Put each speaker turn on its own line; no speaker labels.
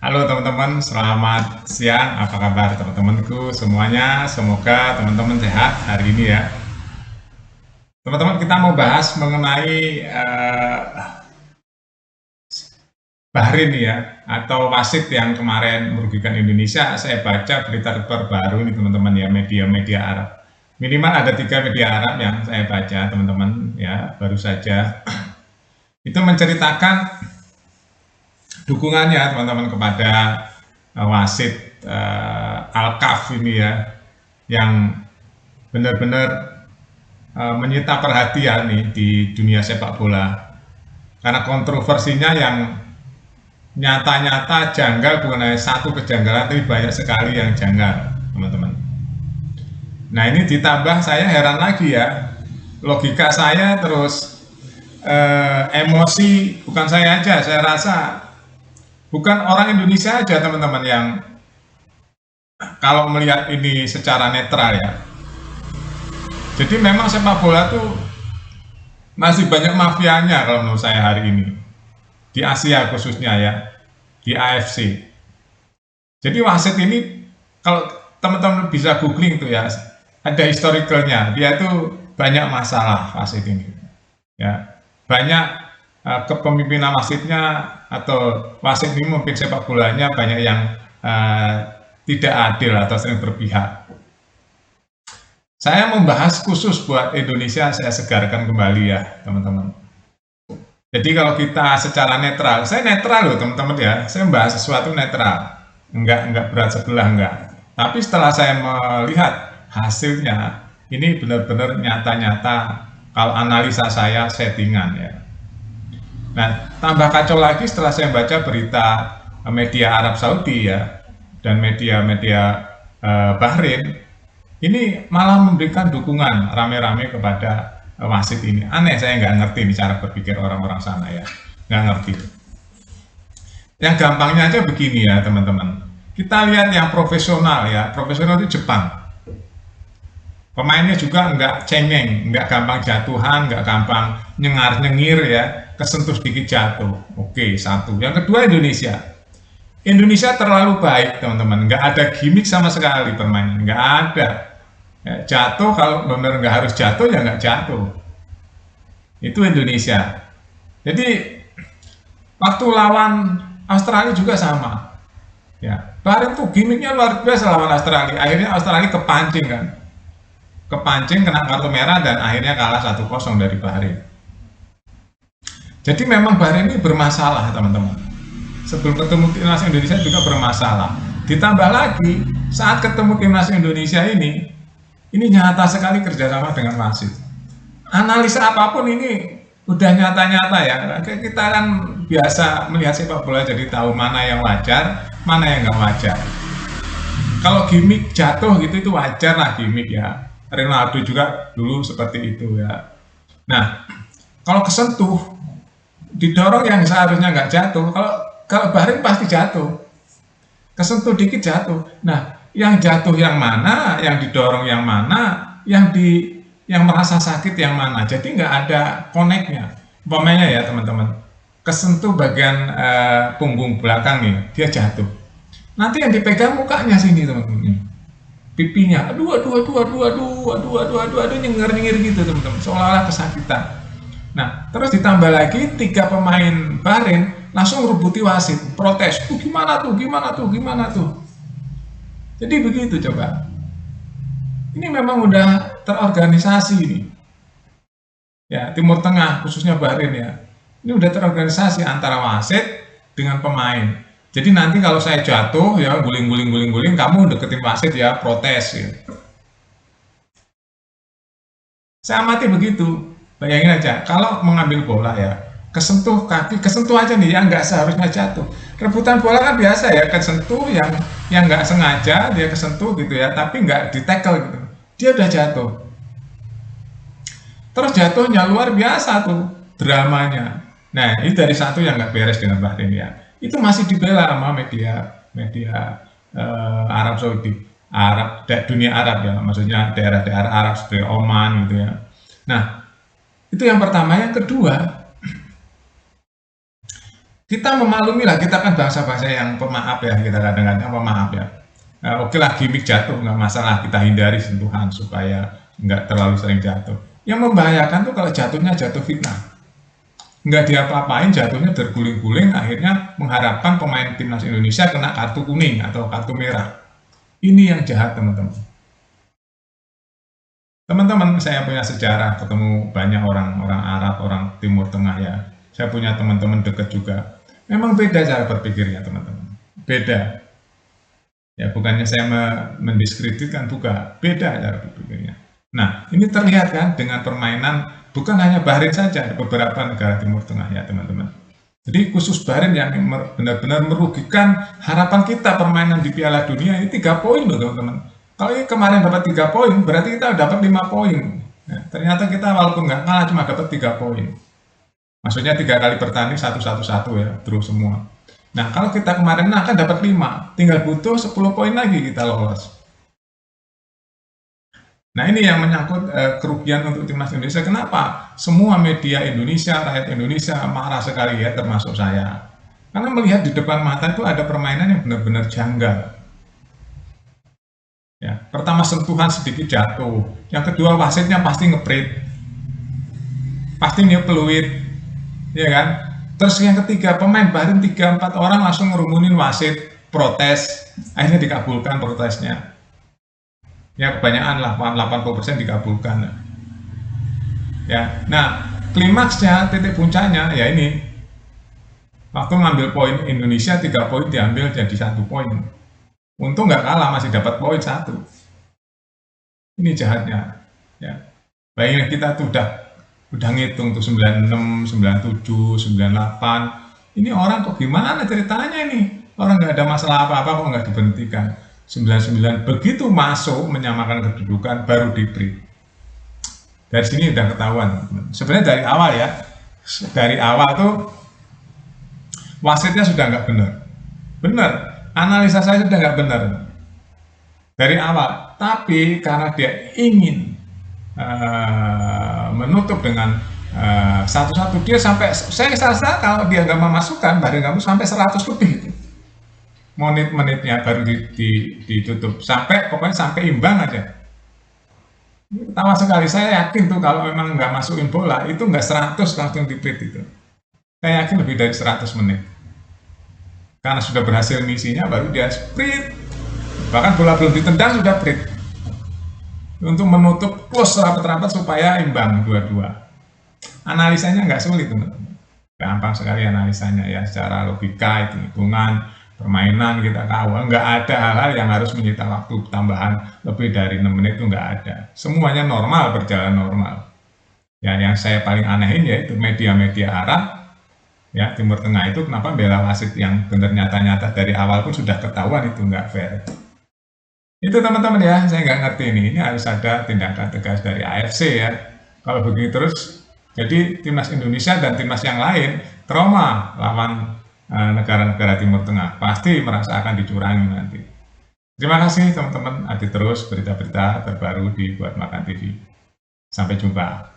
Halo teman-teman, selamat siang. Apa kabar teman-temanku semuanya? Semoga teman-teman sehat hari ini ya. Teman-teman, kita mau bahas mengenai Bahrain ya, atau wasit yang kemarin merugikan Indonesia. Saya baca berita terbaru ini teman-teman ya, media-media Arab. Minimal ada 3 media Arab yang saya baca teman-teman ya, baru saja. Itu menceritakan dukungannya teman-teman kepada wasit Al-Kaf ini ya, yang benar-benar menyita perhatian nih di dunia sepak bola karena kontroversinya yang nyata-nyata janggal, bukan hanya satu kejanggalan tapi banyak sekali yang janggal teman-teman. Nah ini ditambah saya heran lagi ya, logika saya terus emosi, bukan saya aja, saya rasa bukan orang Indonesia aja teman-teman yang kalau melihat ini secara netral ya. Jadi memang sepak bola tuh masih banyak mafianya kalau menurut saya hari ini. Di Asia khususnya ya, di AFC. Jadi wasit ini kalau teman-teman bisa googling tuh ya, ada historicalnya. Dia tuh banyak masalah wasit ini. Ya, banyak kepemimpinan wasitnya atau wasit ini memimpin sepak bolanya banyak yang tidak adil atau sering berpihak. Saya membahas khusus buat Indonesia, saya segarkan kembali ya teman-teman. Jadi kalau kita secara netral, saya netral loh teman-teman ya, saya membahas sesuatu netral, enggak berat sebelah enggak. Tapi setelah saya melihat hasilnya, ini benar-benar nyata-nyata kalau analisa saya settingan ya. Nah, tambah kacau lagi setelah saya baca berita media Arab Saudi ya, dan media-media Bahrain, ini malah memberikan dukungan rame-rame kepada wasit ini. Aneh, saya nggak ngerti nih cara berpikir orang-orang sana ya, nggak ngerti. Yang gampangnya aja begini ya teman-teman, kita lihat yang profesional ya, profesional itu Jepang. Pemainnya juga nggak cengeng, nggak gampang jatuhan, nggak gampang nyengar-nyengir ya, kesentuh sedikit jatuh. Oke, satu. Yang kedua Indonesia. Indonesia terlalu baik teman-teman, nggak ada gimmick sama sekali permainan, nggak ada. Ya, jatuh kalau benar nggak harus jatuh ya nggak jatuh. Itu Indonesia. Jadi waktu lawan Australia juga sama. Ya, Bahrain tuh gimmicknya luar biasa lawan Australia. Akhirnya Australia kepancing kan, kepancing kena kartu merah dan akhirnya kalah 1-0 dari Bahrain. Jadi memang Bahrain ini bermasalah teman-teman. Sebelum ketemu timnas Indonesia juga bermasalah. Ditambah lagi saat ketemu timnas Indonesia ini nyata sekali kerjasama dengan wasit. Analisa apapun ini udah nyata-nyata ya. Kita kan biasa melihat sepak bola jadi tahu mana yang wajar, mana yang nggak wajar. Kalau gimmick jatuh gitu itu wajar lah gimmick ya. Ronaldo juga dulu seperti itu ya. Nah, kalau kesentuh didorong yang seharusnya nggak jatuh. Kalau Bahrain pasti jatuh. Kesentuh dikit jatuh. Nah, yang jatuh yang mana, yang didorong yang mana, yang merasa sakit yang mana. Jadi nggak ada connect-nya. Umpamanya ya teman-teman, kesentuh bagian punggung belakang nih, dia jatuh. Nanti yang dipegang mukanya sini teman-teman, pipinya, aduh, nyengir gitu teman-teman, seolah-olah kesakitan. Nah, terus ditambah lagi 3 pemain Bahrain langsung rebuti wasit, protes, gimana tuh. Jadi begitu coba. Ini memang udah terorganisasi ini. Ya, Timur Tengah khususnya Bahrain ya. Ini udah terorganisasi antara wasit dengan pemain. Jadi nanti kalau saya jatuh ya guling, kamu deketin wasit ya, protes ya. Saya amati begitu. Bayangin aja, kalau mengambil bola ya, kesentuh kaki, kesentuh aja nih yang nggak seharusnya jatuh. Rebutan bola kan biasa ya, kesentuh yang nggak sengaja dia kesentuh gitu ya, tapi nggak di tackle gitu. Dia udah jatuh. Terus jatuhnya luar biasa tuh dramanya. Nah, ini dari satu yang nggak beres dengan Bahrain ya. Itu masih dibela sama media Arab Saudi, dunia Arab ya, maksudnya daerah-daerah Arab seperti Oman gitu ya. Nah, itu yang pertama. Yang kedua, kita memaklumi lah, kita kan bangsa-bangsa yang pemaaf ya, kita kadang-kadang pemaaf ya. Oke lah, gimmick jatuh nggak masalah, kita hindari sentuhan supaya nggak terlalu sering jatuh. Yang membahayakan tuh kalau jatuhnya jatuh fitnah, nggak diapa-apain, jatuhnya terguling-guling, akhirnya mengharapkan pemain timnas Indonesia kena kartu kuning atau kartu merah. Ini yang jahat, teman-teman. Teman-teman, saya punya sejarah ketemu banyak orang Arab, orang Timur Tengah ya. Saya punya teman-teman dekat juga. Memang beda cara berpikirnya, teman-teman. Beda. Ya, bukannya saya mendiskreditkan, bukan. Beda cara berpikirnya. Nah, ini terlihat kan dengan permainan, bukan hanya Bahrain saja, ada beberapa negara Timur Tengah ya, teman-teman. Jadi khusus Bahrain yang benar-benar merugikan harapan kita permainan di Piala Dunia, ini 3 poin loh, teman-teman. Kalau kemarin dapat 3 poin, berarti kita dapat 5 poin. Nah, ternyata kita walaupun nggak kalah, cuma dapat 3 poin. Maksudnya 3 kali bertanding 1-1-1 ya, terus semua. Nah, kalau kita kemarin kan dapat 5, tinggal butuh 10 poin lagi kita lolos. Nah, ini yang menyangkut kerugian untuk timnas Indonesia. Kenapa? Semua media Indonesia, rakyat Indonesia marah sekali ya, termasuk saya. Karena melihat di depan mata itu ada permainan yang benar-benar janggal. Ya, pertama sentuhan sedikit jatuh, yang kedua wasitnya pasti ngeprit, pasti ngepeluit, ya kan? Terus yang ketiga, pemain Bahrain 3-4 orang langsung ngerumunin wasit, protes, akhirnya dikabulkan protesnya. Ya kebanyakan lah, 80% dikabulkan. Ya, nah klimaksnya, titik puncaknya ya ini, waktu ngambil poin Indonesia 3 poin diambil jadi 1 poin. Untung nggak kalah, masih dapat poin 1. Ini jahatnya. Ya, bayangin kita tuh udah ngitung tuh 96, 97, 98. Ini orang kok gimana ceritanya ini? Orang nggak ada masalah apa-apa kok nggak diberhentikan. 99 begitu masuk menyamakan kedudukan baru diberi. Dari sini udah ketahuan. Sebenarnya dari awal ya. Dari awal tuh wasitnya sudah nggak benar. Benar, analisa saya sudah nggak benar. Dari awal. Tapi karena dia ingin menutup dengan satu-satu, dia sampai, saya rasa kalau dia nggak memasukkan, Bahrain kamu sampai 100 lebih itu menit-menitnya baru ditutup, sampai pokoknya sampai imbang aja. Pertama sekali, saya yakin tuh kalau memang nggak masukin bola itu nggak 100 langsung di-print itu, saya yakin lebih dari 100 menit karena sudah berhasil misinya baru dia sprint, bahkan bola belum ditendang sudah print untuk menutup close rapat-rapat supaya imbang dua-dua. Analisanya nggak sulit, teman-teman. Gampang sekali analisanya ya, secara logika, hitung-hitungan, permainan kita tahu. Nggak ada hal-hal yang harus menyita waktu tambahan lebih dari 6 menit, itu nggak ada. Semuanya normal, berjalan normal. Ya, yang saya paling anehin yaitu media-media Arab, ya Timur Tengah itu kenapa bela wasit yang benar nyata-nyata dari awal pun sudah ketahuan itu nggak fair. Itu teman-teman ya, saya nggak ngerti ini harus ada tindakan tegas dari AFC ya. Kalau begini terus, jadi timnas Indonesia dan timnas yang lain trauma lawan negara-negara Timur Tengah, pasti merasa akan dicurangi nanti. Terima kasih teman-teman, update terus berita-berita terbaru di Buat Makan TV. Sampai jumpa.